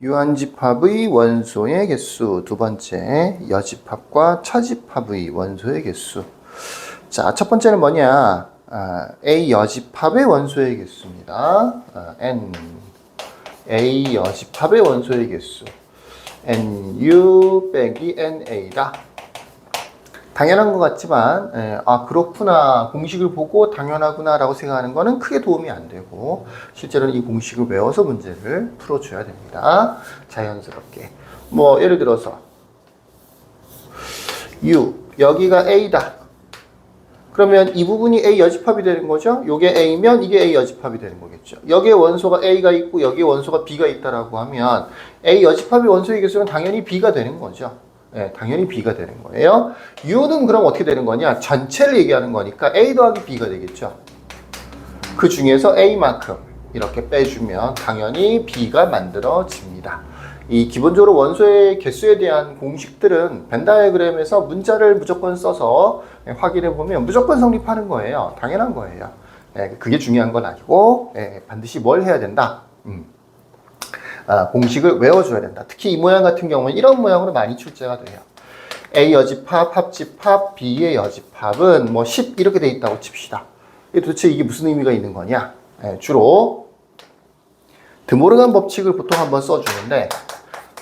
유한집합의 원소의 개수. 두 번째, 여집합과 차집합의 원소의 개수. 자, 첫 번째는 뭐냐? A 여집합의 원소의 개수입니다. N. A 여집합의 원소의 개수. NU 빼기 NA다. 당연한 것 같지만, 그렇구나. 공식을 보고 당연하구나 라고 생각하는 거는 크게 도움이 안 되고, 실제로는 이 공식을 외워서 문제를 풀어줘야 됩니다. 자연스럽게. 뭐, 예를 들어서, U, 여기가 A다. 그러면 이 부분이 A 여집합이 되는 거죠? 요게 A면 이게 A 여집합이 되는 거겠죠. 여기에 원소가 A가 있고 여기에 원소가 B가 있다라고 하면 A 여집합의 원소의 개수는 당연히 B가 되는 거죠. 네, 당연히 B가 되는 거예요. U는 그럼 어떻게 되는 거냐? 전체를 얘기하는 거니까 A 더하기 B가 되겠죠. 그 중에서 A만큼 이렇게 빼주면 당연히 B가 만들어집니다. 이 기본적으로 원소의 개수에 대한 공식들은 벤 다이어그램에서 문자를 무조건 써서 확인해 보면 무조건 성립하는 거예요. 당연한 거예요. 그게 중요한 건 아니고 반드시 뭘 해야 된다. 공식을 외워줘야 된다. 특히 이 모양 같은 경우는 이런 모양으로 많이 출제가 돼요. A 여집합, 합집합, B의 여집합은 뭐 10 이렇게 돼 있다고 칩시다. 도대체 이게 무슨 의미가 있는 거냐? 주로 드모르간 법칙을 보통 한번 써주는데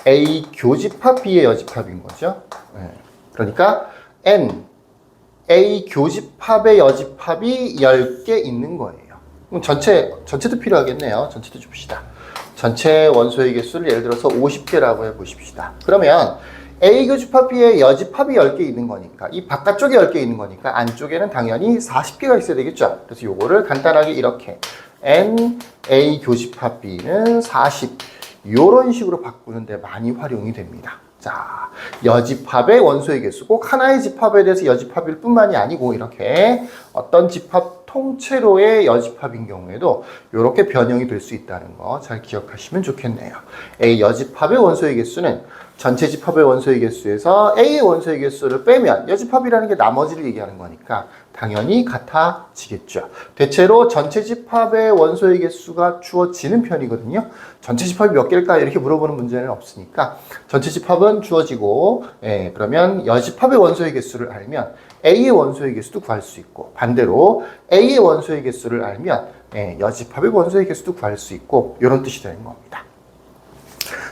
A 교집합, B의 여집합인 거죠. 그러니까 N, A 교집합의 여집합이 10개 있는 거예요. 그럼 전체도 필요하겠네요. 전체도 줍시다. 전체 원소의 개수를 예를 들어서 50개라고 해보십시다. 그러면 A 교집합 B의 여집합이 10개 있는 거니까 이 바깥쪽에 10개 있는 거니까 안쪽에는 당연히 40개가 있어야 되겠죠. 그래서 요거를 간단하게 이렇게 N A 교집합 B는 40 요런 식으로 바꾸는데 많이 활용이 됩니다. 자, 여집합의 원소의 개수 꼭 하나의 집합에 대해서 여집합일 뿐만이 아니고 이렇게 어떤 집합 통째로의 여집합인 경우에도 이렇게 변형이 될 수 있다는 거 잘 기억하시면 좋겠네요. A 여집합의 원소의 개수는 전체 집합의 원소의 개수에서 A의 원소의 개수를 빼면 여집합이라는 게 나머지를 얘기하는 거니까 당연히 같아지겠죠. 대체로 전체 집합의 원소의 개수가 주어지는 편이거든요. 전체 집합이 몇 개일까 이렇게 물어보는 문제는 없으니까 전체 집합은 주어지고 그러면 여집합의 원소의 개수를 알면 A의 원소의 개수도 구할 수 있고 반대로 A의 원소의 개수를 알면 여집합의 원소의 개수도 구할 수 있고 이런 뜻이 되는 겁니다.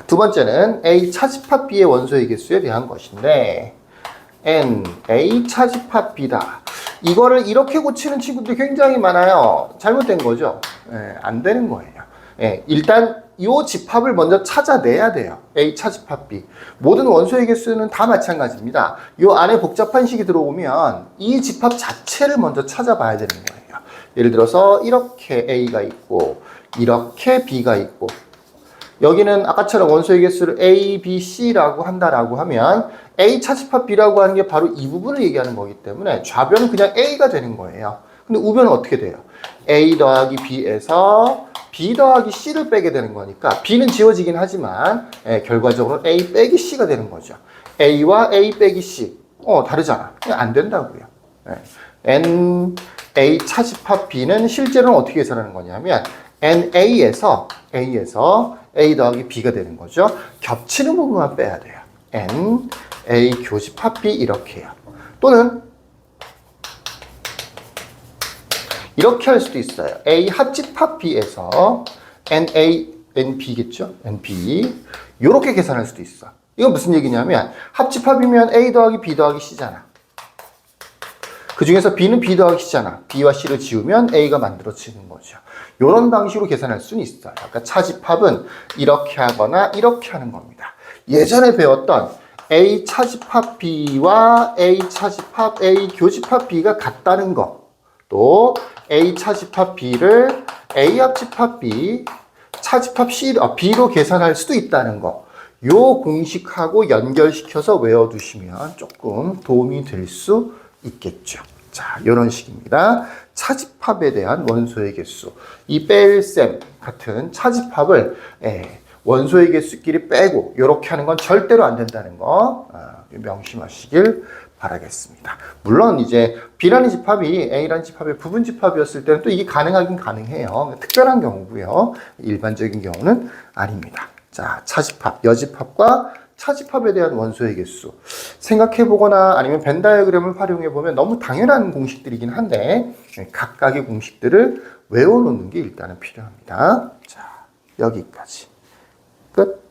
두 번째는 A 차집합 B의 원소의 개수에 대한 것인데 N, A 차집합 B다. 이거를 이렇게 고치는 친구들이 굉장히 많아요. 잘못된 거죠. 안 되는 거예요. 일단 이 집합을 먼저 찾아내야 돼요. A 차집합 B. 모든 원소의 개수는 다 마찬가지입니다. 이 안에 복잡한 식이 들어오면 이 집합 자체를 먼저 찾아봐야 되는 거예요. 예를 들어서 이렇게 A가 있고 이렇게 B가 있고 여기는 아까처럼 원소의 개수를 A, B, C라고 한다라고 하면 A 차집합 B라고 하는 게 바로 이 부분을 얘기하는 거기 때문에 좌변은 그냥 A가 되는 거예요. 근데 우변은 어떻게 돼요? A 더하기 B에서 B 더하기 C를 빼게 되는 거니까 B는 지워지긴 하지만 결과적으로 A 빼기 C가 되는 거죠. A와 A 빼기 C. 다르잖아. 안 된다고요. N, A 차집합 B는 실제로는 어떻게 계산하는 거냐면 NA에서 A 더하기 B가 되는 거죠. 겹치는 부분만 빼야 돼요. N, A 교집합 B 이렇게 해요. 또는 이렇게 할 수도 있어요. A 합집합 B에서 NA, NB겠죠? NB 이렇게 계산할 수도 있어. 이건 무슨 얘기냐면 합집합이면 A 더하기 B 더하기 C잖아. 그 중에서 B는 B 더하기 C잖아. B와 C를 지우면 A가 만들어지는 거죠. 이런 방식으로 계산할 수는 있어요. 그러니까 차집합은 이렇게 하거나 이렇게 하는 겁니다. 예전에 배웠던 A 차집합 B와 A 차집합 A 교집합 B가 같다는 거. 또 A 차집합 B를 A 합집합 B, 차집합 B로 계산할 수도 있다는 거. 요 공식하고 연결시켜서 외워두시면 조금 도움이 될 수 있겠죠. 자, 이런 식입니다. 차집합에 대한 원소의 개수. 이 뺄셈 같은 차집합을 원소의 개수끼리 빼고 이렇게 하는 건 절대로 안 된다는 거 명심하시길 바라겠습니다. 물론 이제 B라는 집합이 A라는 집합의 부분 집합이었을 때는 또 이게 가능하긴 가능해요. 특별한 경우고요. 일반적인 경우는 아닙니다. 자, 차집합, 여집합과 차집합에 대한 원소의 개수. 생각해보거나 아니면 벤 다이어그램을 활용해보면 너무 당연한 공식들이긴 한데, 각각의 공식들을 외워놓는 게 일단은 필요합니다. 자, 여기까지. 끝.